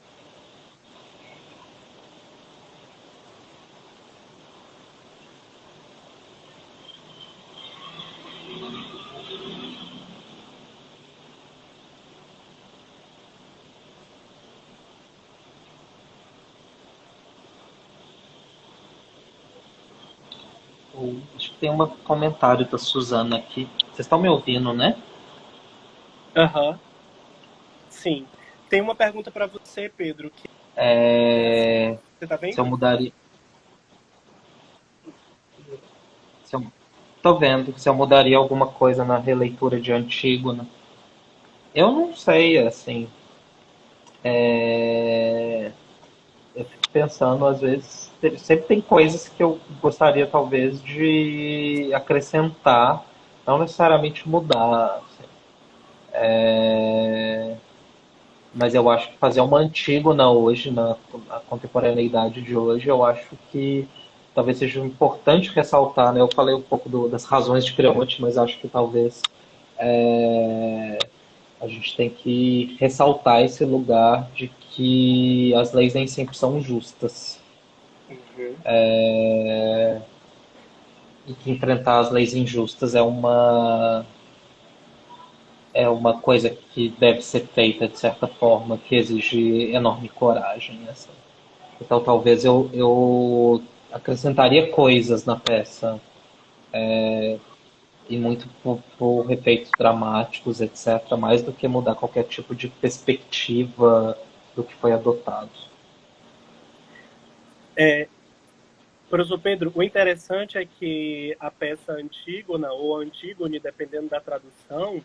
Acho que tem um comentário da Suzana aqui. Vocês estão me ouvindo, né? Aham, uhum, sim. Tem uma pergunta para você, Pedro, que é assim, É, você está se eu vendo? mudaria. Se eu, tô vendo se eu mudaria alguma coisa na releitura de Antígona. Eu não sei, assim. É, eu fico pensando, às vezes, sempre tem coisas que eu gostaria, talvez, de acrescentar, não necessariamente mudar. Assim. Mas eu acho que fazer uma Antígona hoje, na contemporaneidade de hoje, eu acho que talvez seja importante ressaltar, né? Eu falei um pouco das razões de Creonte, mas acho que talvez a gente tem que ressaltar esse lugar de que as leis nem sempre são justas Uhum. e que enfrentar as leis injustas é uma coisa que deve ser feita de certa forma, que exige enorme coragem. Assim. Então talvez eu acrescentaria coisas na peça, e muito por efeitos dramáticos, etc., mais do que mudar qualquer tipo de perspectiva do que foi adotado. Professor Pedro, o interessante é que a peça Antígona, ou Antígone, dependendo da tradução,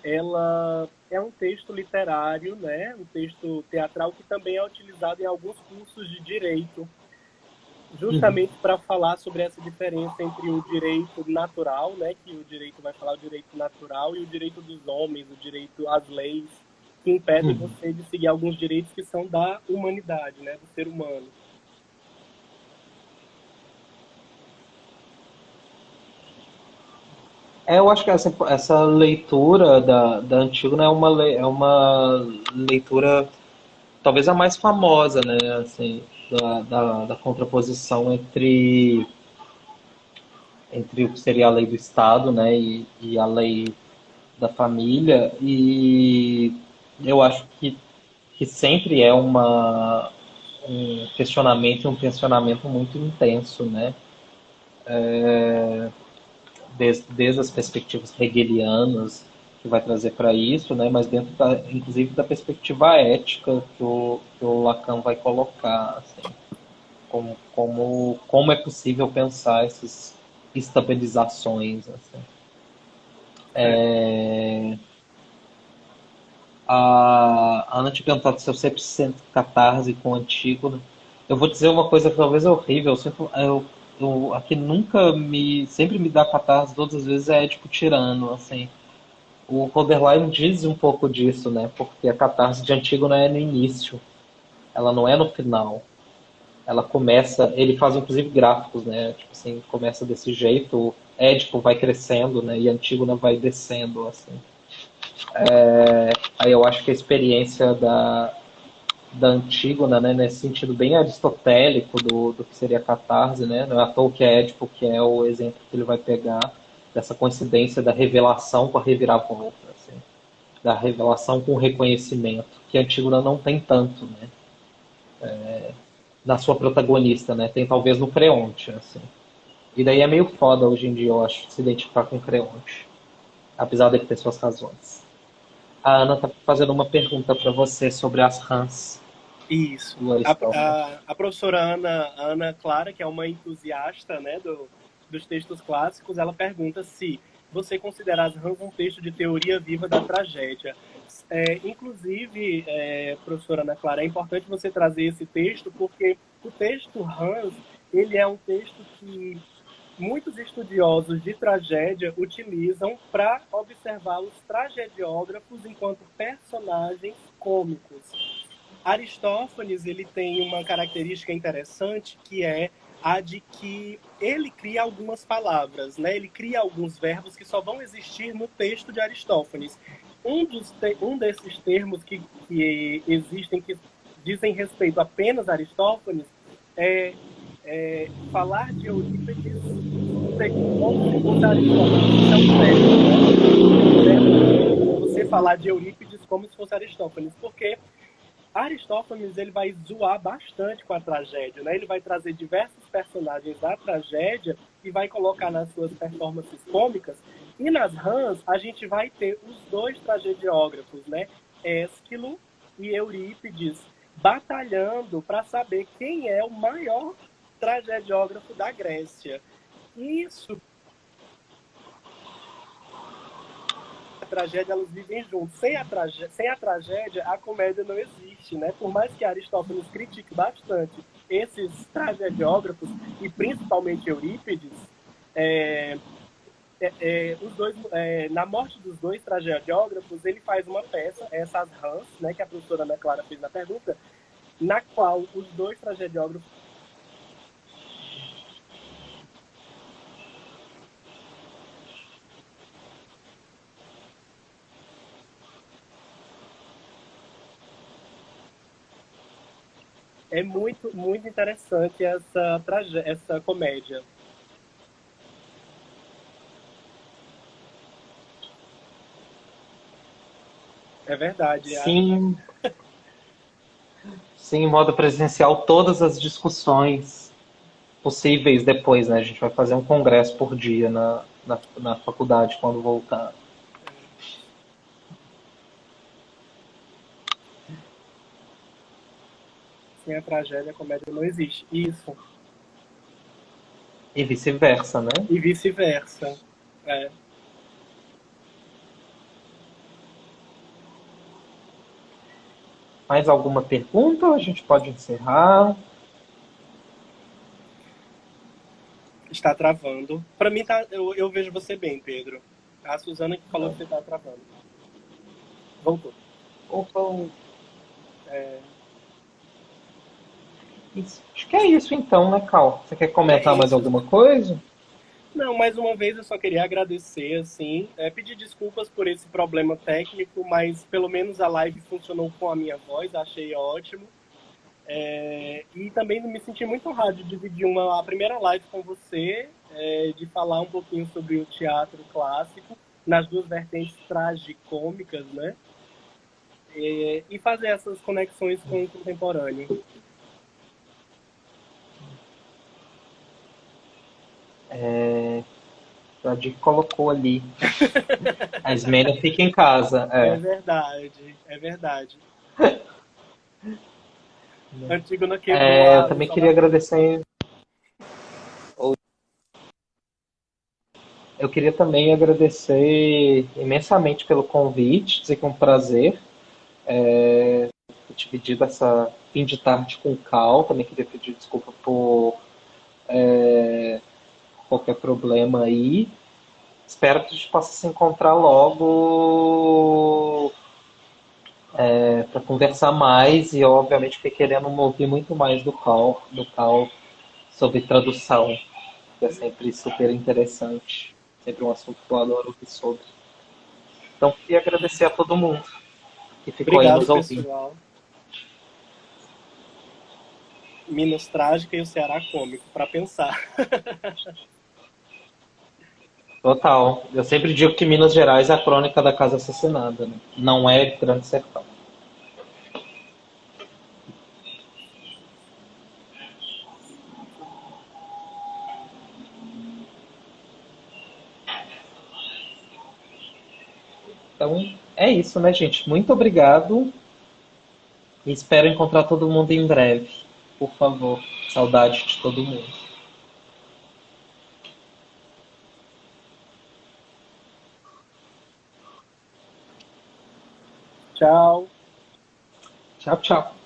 ela é um texto literário, né? Um texto teatral que também é utilizado em alguns cursos de direito, Uhum. justamente para falar sobre essa diferença entre o direito natural, né, que o direito vai falar o direito natural, e o direito dos homens, o direito às leis, que impedem Uhum. você de seguir alguns direitos que são da humanidade, né, do ser humano. Eu acho que essa leitura da Antígona é uma leitura talvez a mais famosa, né? Assim, da contraposição entre o que seria a lei do Estado, né? E a lei da família. E eu acho que sempre é um questionamento e um tensionamento muito intenso, né? Desde as perspectivas hegelianas, que vai trazer para isso, né? Mas dentro da, inclusive da perspectiva ética que o Lacan vai colocar, assim, como é possível pensar essas estabilizações, assim. É, A Ana tinha perguntado se eu sempre sinto catarse com o Antígona. Eu vou dizer uma coisa que talvez é horrível. A que nunca me. Sempre me dá catarse todas as vezes é tipo Tirano, assim. O Roderlein diz um pouco disso, né? Porque a catarse de Antígona é no início, ela não é no final. Ela começa. Ele faz inclusive gráficos, né? Tipo assim, começa desse jeito, Édipo vai crescendo, né? E Antígona vai descendo, assim. Aí eu acho que a experiência da Antígona, né, nesse sentido bem aristotélico do que seria a catarse, né? Não é à toa que é Édipo, que é o exemplo que ele vai pegar dessa coincidência da revelação com a reviravolta, assim, da revelação com o reconhecimento, que a Antígona não tem tanto, né? Na sua protagonista, né? Tem talvez no Creonte, assim. E daí é meio foda hoje em dia, eu acho, se identificar com o Creonte, apesar dele ter suas razões. A Ana tá fazendo uma pergunta para você sobre as rãs isso. do Aristófanes. A professora Ana Clara, que é uma entusiasta, né, dos textos clássicos, ela pergunta se você considera as Rãs um texto de teoria viva da tragédia. Inclusive, professora Ana Clara, é importante você trazer esse texto porque o texto Rãs, ele é um texto que muitos estudiosos de tragédia utilizam para observar os tragediógrafos enquanto personagens cômicos. Aristófanes ele tem uma característica interessante que é a de que ele cria algumas palavras, né? Ele cria alguns verbos que só vão existir no texto de Aristófanes. Um desses termos que existem, que dizem respeito apenas a Aristófanes, é, falar de Eurípides como se fosse Aristófanes. Isso é um verbo, né? Um verbo, você falar de Eurípides como se fosse Aristófanes, porque Aristófanes ele vai zoar bastante com a tragédia, né? Ele vai trazer diversos personagens da tragédia e vai colocar nas suas performances cômicas. E nas Rãs a gente vai ter os dois tragediógrafos, né? Ésquilo e Eurípides batalhando para saber quem é o maior tragediógrafo da Grécia. Isso, a tragédia, elas vivem juntos. Sem a tragédia, a comédia não existe, né? Por mais que Aristófanes critique bastante esses tragediógrafos, e principalmente Eurípides, é, os dois, na morte dos dois tragediógrafos, ele faz uma peça, essas Rãs, né, que a professora Ana Clara fez na pergunta, na qual os dois tragediógrafos é muito, muito interessante essa comédia. É verdade. Sim, sim, em modo presencial, todas as discussões possíveis depois, né? A gente vai fazer um congresso por dia na faculdade quando voltar. Sem a tragédia, a comédia não existe. Isso. E vice-versa, né? E vice-versa. É. Mais alguma pergunta ou a gente pode encerrar? Está travando. Para mim, eu vejo você bem, Pedro. A Suzana que falou que você está travando. Voltou. Opa, É, acho que é isso então, né, Cal? Você quer é comentar mais isso. alguma coisa? Não, mais uma vez eu só queria agradecer, assim, pedir desculpas por esse problema técnico, mas pelo menos a live funcionou com a minha voz, achei ótimo. E também me senti muito honrado de dividir a primeira live com você, de falar um pouquinho sobre o teatro clássico, nas duas vertentes tragicômicas, né? E fazer essas conexões com o contemporâneo. A Dick colocou ali. A Ismênia fica em casa. É É. verdade, é verdade. Antígona quebrou É, eu a também queria instalação. agradecer. Eu queria também agradecer imensamente pelo convite, dizer que é um prazer ter te pedido essa fim de tarde com Cal. Também queria pedir desculpa por qualquer problema aí. Espero que a gente possa se encontrar logo para conversar mais e, obviamente, fiquei querendo ouvir muito mais do Cal sobre tradução, que é sempre super interessante, sempre um assunto que eu adoro ouvir sobre. Então, queria agradecer a todo mundo que ficou aí Obrigado, nos ouvindo. pessoal. Minas Trágica e o Ceará Cômico, para pensar. Total. Eu sempre digo que Minas Gerais é a crônica da casa assassinada, né? Não é Grande Sertão. Então, é isso, né, gente? Muito obrigado e espero encontrar todo mundo em breve. Por favor. Saudade de todo mundo. Tchau. Tchau, tchau.